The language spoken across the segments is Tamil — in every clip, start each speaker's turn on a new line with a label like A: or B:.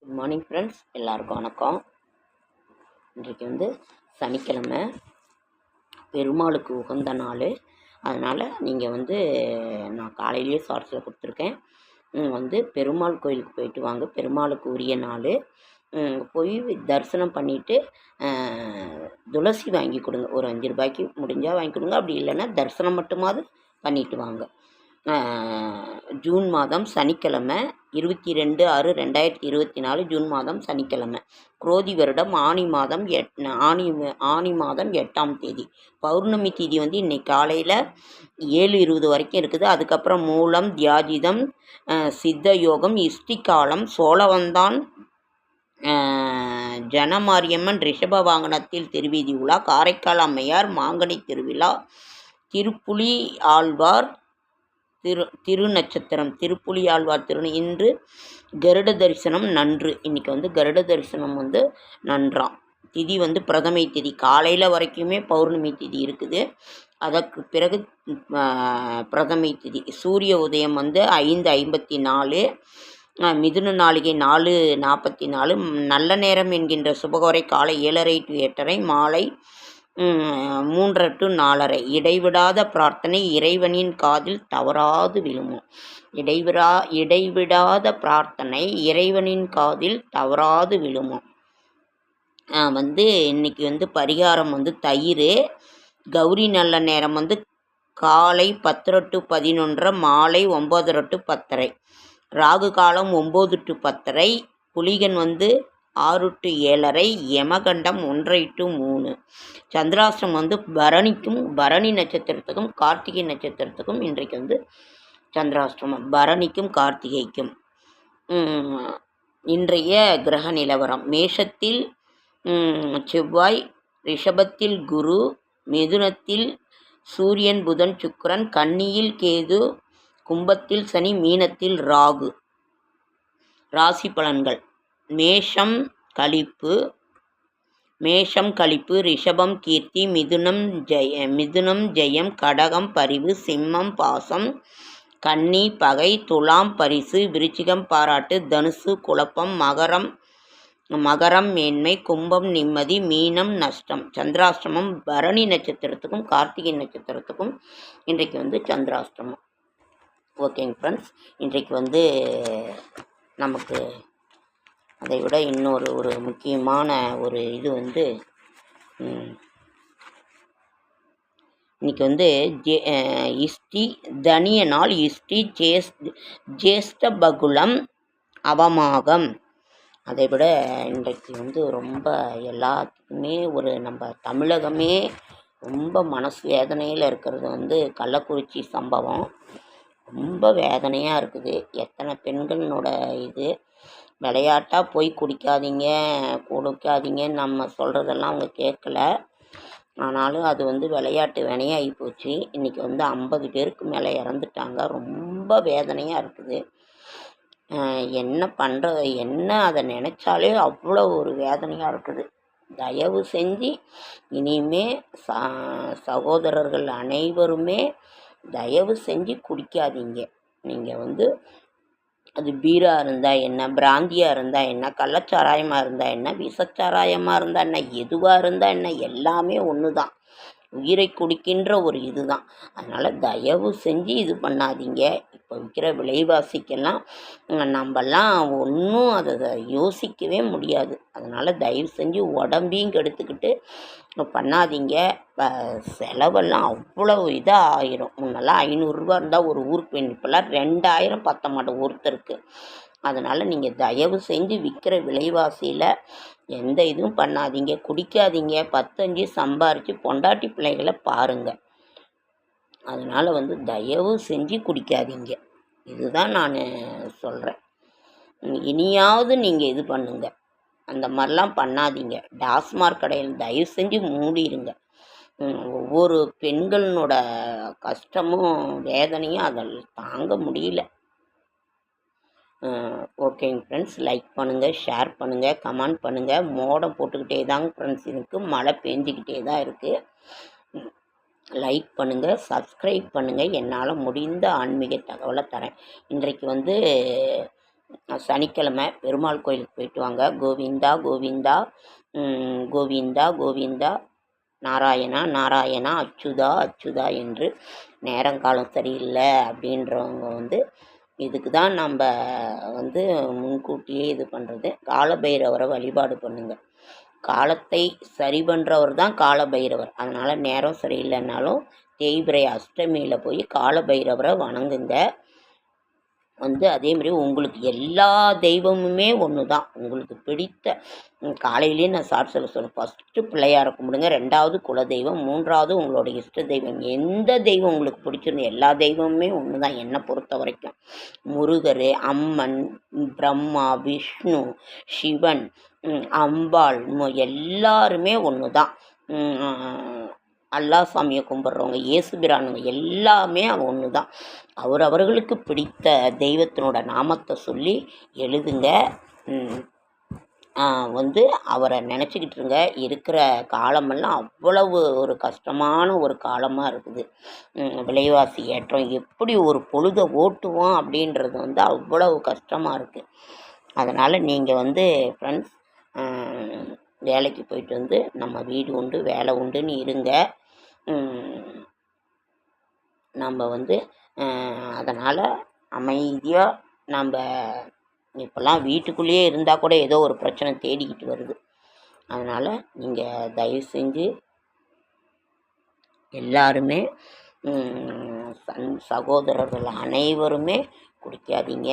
A: குட் மார்னிங் ஃப்ரெண்ட்ஸ், எல்லாருக்கும் வணக்கம். இன்றைக்கு வந்து சனிக்கிழமை, பெருமாளுக்கு உகந்த நாள். அதனால் நீங்கள் வந்து நான் காலையிலேயே ஷார்ட்ஸில் கொடுத்துருக்கேன். வந்து பெருமாள் கோயிலுக்கு போயிட்டு வாங்க. பெருமாளுக்கு உரிய நாள். போய் தரிசனம் பண்ணிவிட்டு துளசி வாங்கி கொடுங்க. ஒரு 5 ரூபாய்க்கு முடிஞ்சால் வாங்கி கொடுங்க. அப்படி இல்லைன்னா தரிசனம் மட்டுமாவது பண்ணிட்டு வாங்க. ஜூன் மாதம் சனிக்கிழமை 22/6/2024 ஜூன் மாதம் சனிக்கிழமை. குரோதி வருடம் ஆனி மாதம் 8ஆம் தேதி. பௌர்ணமி தேதி வந்து இன்னைக்கு காலையில் 7:20 வரைக்கும் இருக்குது. அதுக்கப்புறம் மூலம், தியாஜிதம், சித்த யோகம், இஷ்டி காலம், சோழவந்தான், ஜனமாரியம்மன் ரிஷப வாகனத்தில் திருவீதி உலா, காரைக்கால் அம்மையார் மாங்கனி திருவிழா, திருப்புலி ஆழ்வார் திருநட்சத்திரம், திருப்புலி ஆழ்வார் இன்று கருட தரிசனம் நன்று. இன்றைக்கி வந்து கருட தரிசனம் வந்து நன்றாம். திதி வந்து பிரதமை திதி, காலையில் வரைக்குமே பௌர்ணமி திதி இருக்குது. அதற்கு பிறகு பிரதமை திதி. சூரிய உதயம் வந்து 5:54, மிதுன நாளிகை 4:44, நல்ல நேரம் என்கின்ற சுபகோரை காலை 7:30 to 8:30, மாலை 3:00 to 4:30. இடைவிடாத பிரார்த்தனை இறைவனின் காதில் தவறாது விழுமோ. இடைவிடாத பிரார்த்தனை இறைவனின் காதில் தவறாது விழுமோ. வந்து இன்னைக்கு வந்து பரிகாரம் வந்து தயிர். கௌரி நல்ல நேரம் வந்து காலை 10:00 to 11:30, மாலை 9:00 to 10:30. ராகு காலம் 9 to 10:30. புலிகன் வந்து 6 to 7:30, யமகண்டம் 1:30 to 3. சந்திராஷ்டிரம் வந்து பரணி நட்சத்திரத்துக்கும் கார்த்திகை நட்சத்திரத்துக்கும் இன்றைக்கு வந்து சந்திராஷ்டிரமம். பரணிக்கும் கார்த்திகைக்கும். இன்றைய கிரக நிலவரம்: மேஷத்தில் செவ்வாய், ரிஷபத்தில் குரு, மிதுனத்தில் சூரியன் புதன் சுக்கிரன், கன்னியில் கேது, கும்பத்தில் சனி, மீனத்தில் ராகு. ராசி பலன்கள்: மேஷம் களிப்பு, ரிஷபம் கீர்த்தி, மிதுனம் ஜெயம், கடகம் பரிவு, சிம்மம் பாசம், கன்னி பகை, துலாம் பரிசு, விருச்சிகம் பாராட்டு, தனுசு குழப்பம், மகரம் மேன்மை, கும்பம் நிம்மதி, மீனம் நஷ்டம். சந்திராஷ்டிரமம் பரணி நட்சத்திரத்துக்கும் கார்த்திகை நட்சத்திரத்துக்கும் இன்றைக்கு வந்து சந்திராஷ்டிரமம். ஓகேங்க ஃப்ரெண்ட்ஸ், இன்றைக்கு வந்து நமக்கு அதை விட ஒரு முக்கியமான ஒரு இது வந்து இன்றைக்கி வந்து இஷ்டி தனிய நாள். இஷ்டி ஜேஷ்ட பகுலம் அவமாகம். அதை விட இன்றைக்கு வந்து ரொம்ப எல்லாத்துக்குமே நம்ம தமிழகமே ரொம்ப மனசு வேதனையில் இருக்கிறது வந்து கள்ளக்குறிச்சி சம்பவம். ரொம்ப வேதனையாக இருக்குது. எத்தனை பெண்களோட இது விளையாட்டாக போய் குடிக்காதீங்கன்னு நம்ம சொல்கிறதெல்லாம் அவங்க கேட்கல. ஆனாலும் அது வந்து விளையாட்டு வினையாகி போச்சு. இன்றைக்கி வந்து 50 பேருக்கு மேலே இறந்துட்டாங்க. ரொம்ப வேதனையாக இருக்குது. என்ன அதை நினச்சாலே அவ்வளோ ஒரு வேதனையாக இருக்குது. தயவு செஞ்சு இனிமே சகோதரர்கள் அனைவருமே தயவு செஞ்சு குடிக்காதீங்க. நீங்கள் வந்து அது பீராக இருந்தால் என்ன, பிராந்தியாக இருந்தால் என்ன, கள்ளச்சாராயமாக இருந்தால் என்ன, விஷச்சாராயமாக இருந்தால் என்ன, எதுவாக இருந்தால் என்ன, எல்லாமே ஒன்று தான். உயிரை குடிக்கின்ற ஒரு இது தான். அதனால் தயவு செஞ்சு இது பண்ணாதீங்க. இப்போ விற்கிற விலைவாசிக்கெல்லாம் நம்மெல்லாம் ஒன்றும் அதை யோசிக்கவே முடியாது. அதனால் தயவு செஞ்சு உடம்பையும் கெடுத்துக்கிட்டு பண்ணாதீங்க. செலவெல்லாம் அவ்வளோ இதாக ஆயிரும். முன்னெல்லாம் 500 ரூபா இருந்தால் ஒரு ஊருக்கு வேணும். இப்போல்லாம் 2000 பத்த மாட்டோம் ஒருத்தருக்கு. அதனால் நீங்கள் தயவு செஞ்சு விற்கிற விலைவாசியில் எந்த இதுவும் பண்ணாதீங்க, குடிக்காதீங்க. 10 சம்பாரித்து பொண்டாட்டி பிள்ளைகளை பாருங்கள். அதனால் வந்து தயவு செஞ்சு குடிக்காதீங்க. இதுதான் நான் சொல்கிறேன். இனியாவது நீங்கள் இது பண்ணுங்கள். அந்த மாதிரிலாம் பண்ணாதீங்க. டாஸ்மார்க் கடையில் தயவு செஞ்சு மூடிடுங்க. ஒவ்வொரு பெண்களோட கஷ்டமும் வேதனையும் அதில் தாங்க முடியல. ஓகேங்க ஃப்ரெண்ட்ஸ், லைக் பண்ணுங்கள், ஷேர் பண்ணுங்கள், கமெண்ட் பண்ணுங்கள். மோடம் போட்டுக்கிட்டே தாங்க ஃப்ரெண்ட்ஸ் இருக்குது. மழை பெஞ்சிக்கிட்டே தான் இருக்குது. லைக் பண்ணுங்கள், சப்ஸ்கிரைப் பண்ணுங்கள். என்னால் முடிந்த ஆன்மீக தகவலை தரேன். இன்றைக்கு வந்து சனிக்கிழமை பெருமாள் கோயிலுக்கு போயிட்டு வாங்க. கோவிந்தா கோவிந்தா, கோவிந்தா கோவிந்தா, நாராயணா நாராயணா, அச்சுதா அச்சுதா என்று. நேரங்காலம் சரியில்லை அப்படின்றவங்க வந்து இதுக்கு தான் நம்ம வந்து முன்கூட்டியே இது பண்ணுறது. காலபைரவரை வழிபாடு பண்ணுங்கள். காலத்தை சரி பண்ணுறவர் தான் காலபைரவர். அதனால் நேரம் சரியில்லைன்னாலும் தேய்பிறை அஷ்டமியில் போய் காலபைரவரை வணங்குங்க. வந்து அதேமாரி உங்களுக்கு எல்லா தெய்வமுமே ஒன்று தான். உங்களுக்கு பிடித்த காலையிலேயே நான் ஷார்ட்ஸில் சொல்லுவேன், ஃபஸ்ட்டு பிள்ளையாரை கும்பிடுங்க, 2வது குலதெய்வம், 3வது உங்களோட இஷ்ட தெய்வம். எந்த தெய்வம் உங்களுக்கு பிடிச்சிருந்து, எல்லா தெய்வமுமே ஒன்று தான் என்னை பொறுத்த வரைக்கும். முருகர், அம்மன், பிரம்மா, விஷ்ணு, சிவன், அம்பாள் எல்லாருமே ஒன்று தான். அல்லா சாமியை கும்பிட்றவங்க, இயேசுபிரானுங்க எல்லாமே ஒன்று தான். அவரவர்களுக்கு பிடித்த தெய்வத்தினோட நாமத்தை சொல்லி எழுதுங்க. வந்து அவரை நினச்சிக்கிட்டு இருங்க. இருக்கிற காலமெல்லாம் அவ்வளவு ஒரு கஷ்டமான ஒரு காலமாக இருக்குது. விலைவாசி ஏற்றம், எப்படி ஒரு பொழுதை ஓட்டுவோம் அப்படின்றது வந்து அவ்வளவு கஷ்டமாக இருக்குது. அதனால் நீங்கள் வந்து ஃப்ரெண்ட்ஸ் வேலைக்கு போயிட்டு வந்து நம்ம வீடு உண்டு வேலை உண்டுன்னு இருங்க. நம்ம வந்து அதனால் அமைதியாக நம்ம இப்போல்லாம் வீட்டுக்குள்ளேயே இருந்தால் கூட ஏதோ ஒரு பிரச்சனை தேடிக்கிட்டு வருது. அதனால் நீங்கள் தயவு செஞ்சு எல்லாருமே சகோதரர்கள் அனைவருமே குடிக்காதீங்க.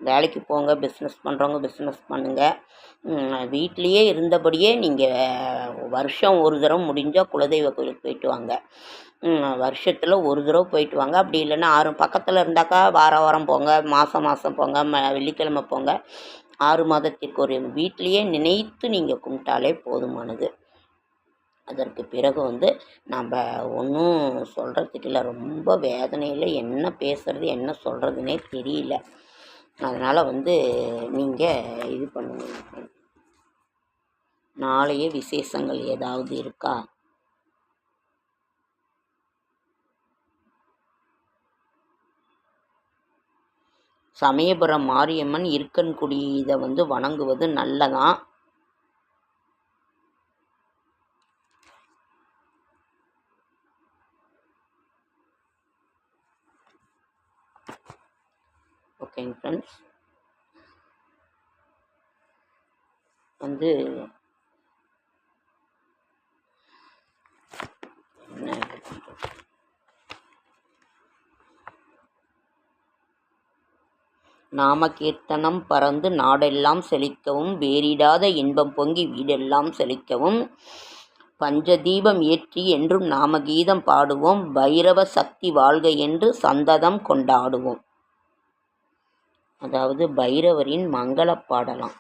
A: வேலைக்கு போங்க, பிஸ்னஸ் பண்ணுறவங்க பிஸ்னஸ் பண்ணுங்கள். வீட்லேயே இருந்தபடியே நீங்கள் வருஷம் ஒரு தடவை முடிஞ்சால் குலதெய்வ கோயிலுக்கு போயிட்டு வாங்க. வருஷத்தில் ஒரு தடவை போயிட்டு வாங்க. அப்படி இல்லைன்னா பக்கத்தில் இருந்தாக்கா வாரம் போங்க, மாதம் போங்க, வெள்ளிக்கிழமை போங்க. 6 மாதத்திற்கு ஒரு வீட்லேயே நினைத்து நீங்கள் கும்பிட்டாலே போதுமானது. அதற்கு பிறகு வந்து நம்ம ஒன்றும் சொல்கிறதுக்கு இல்லை. ரொம்ப வேதனையில் என்ன பேசுகிறது என்ன சொல்கிறதுனே தெரியல. அதனால் வந்து நீங்கள் இது பண்ணுங்க. நாளைய விசேஷங்கள் ஏதாவது இருக்கா? சமயபுரம் மாரியம்மன் இருக்கன்குடி இதை வந்து வணங்குவது நல்லதான். ஓகேங்க ஃப்ரெண்ட்ஸ், வந்து நாம கீர்த்தனம் பறந்து நாடெல்லாம் செழிக்கவும், வேறிடாத இன்பம் பொங்கி வீடெல்லாம் செழிக்கவும், பஞ்சதீபம் ஏற்றி என்றும் நாமகீதம் பாடுவோம், பைரவ சக்தி வாழ்க என்று சந்ததம் கொண்டாடுவோம். அதாவது பைரவரின் மங்கள பாடலாம்.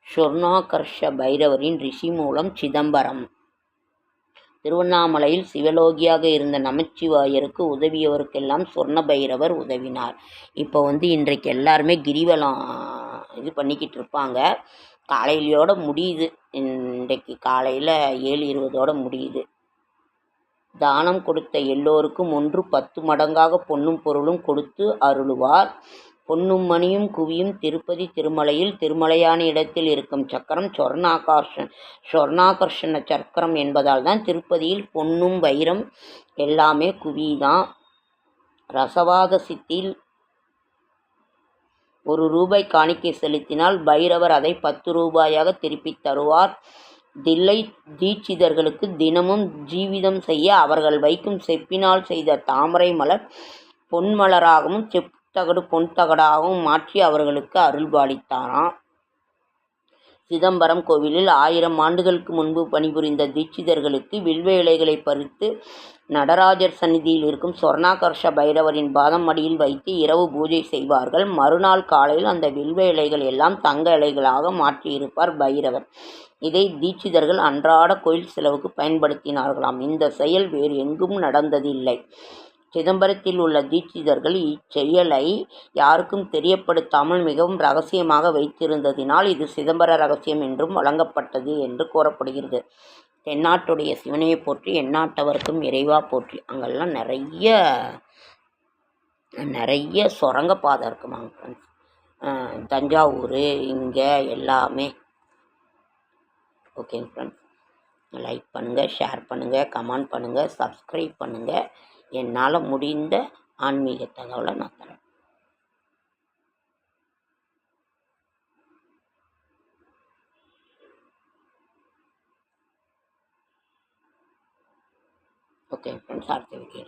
A: சொர்ணாகர்ஷ பைரவரின் ரிஷி மூலம் சிதம்பரம். திருவண்ணாமலையில் சிவலோகியாக இருந்த நமச்சிவாயருக்கு உதவியவருக்கெல்லாம் சொர்ண பைரவர் உதவினார். இப்போ வந்து இன்றைக்கு எல்லாருமே கிரிவலம் இது பண்ணிக்கிட்டு இருப்பாங்க. காலையிலையோட முடியுது. இன்றைக்கு காலையில் 7:20 முடியுது. தானம் கொடுத்த எல்லோருக்கும் 10 மடங்காக பொன்னும் பொருளும் கொடுத்து அருளுவார். பொன்னும் மணியும் குவியும் திருப்பதி திருமலையில் திருமலையான இடத்தில் இருக்கும் சக்கரம் சொர்ணாகர்ஷண சக்கரம் என்பதால் தான் திருப்பதியில் பொன்னும் வைரம் எல்லாமே குவிதான். ரசவாத சித்தில் ₹1 காணிக்கை செலுத்தினால் பைரவர் அதை 10 ரூபாயாக திருப்பித் தருவார். தில்லை தீட்சிதர்களுக்கு தினமும் ஜீவிதம் செய்ய அவர்கள் வைக்கும் செப்பினால் செய்த தாமரை மலர் பொன்மலராகவும் செப்புத்தகடு பொன் தகடாகவும் மாற்றி அவர்களுக்கு அருள்பாலித்தாராம். சிதம்பரம் கோவிலில் 1000 ஆண்டுகளுக்கு முன்பு பணிபுரிந்த தீட்சிதர்களுக்கு வில்வ இலைகளை பறித்து நடராஜர் சந்நிதியில் இருக்கும் சொர்ணாகர்ஷ பைரவரின் பாதம் அடியில் வைத்து இரவு பூஜை செய்வார்கள். மறுநாள் காலையில் அந்த வில்வ இலைகள் எல்லாம் தங்க இலைகளாக மாற்றியிருப்பார் பைரவர். இதை தீட்சிதர்கள் அன்றாட கோயில் செலவுக்கு பயன்படுத்தினார்களாம். இந்த செயல் வேறு எங்கும் நடந்ததில்லை. சிதம்பரத்தில் உள்ள தீட்சிதர்கள் இச்செயலை யாருக்கும் தெரியப்படுத்தாமல் மிகவும் ரகசியமாக வைத்திருந்ததினால் இது சிதம்பர ரகசியம் என்றும் வழங்கப்பட்டது என்று கூறப்படுகிறது. தென்னாட்டுடைய சிவனையை போற்றி எந்நாட்டவர்க்கும் இறைவா போற்றி. அங்கெல்லாம் நிறைய சுரங்கப்பாதை இருக்குமாங்க ஃப்ரெண்ட்ஸ். தஞ்சாவூர் இங்கே எல்லாமே. ஓகேங்க ஃப்ரெண்ட்ஸ், லைக் பண்ணுங்கள், ஷேர் பண்ணுங்கள், கமெண்ட் பண்ணுங்கள், சப்ஸ்கிரைப் பண்ணுங்கள். என்னால் முடிந்த ஆன்மீக தகவலை நான் தரேன். ஓகே ஃப்ரெண்ட்ஸ், அடுத்த வீடியோ.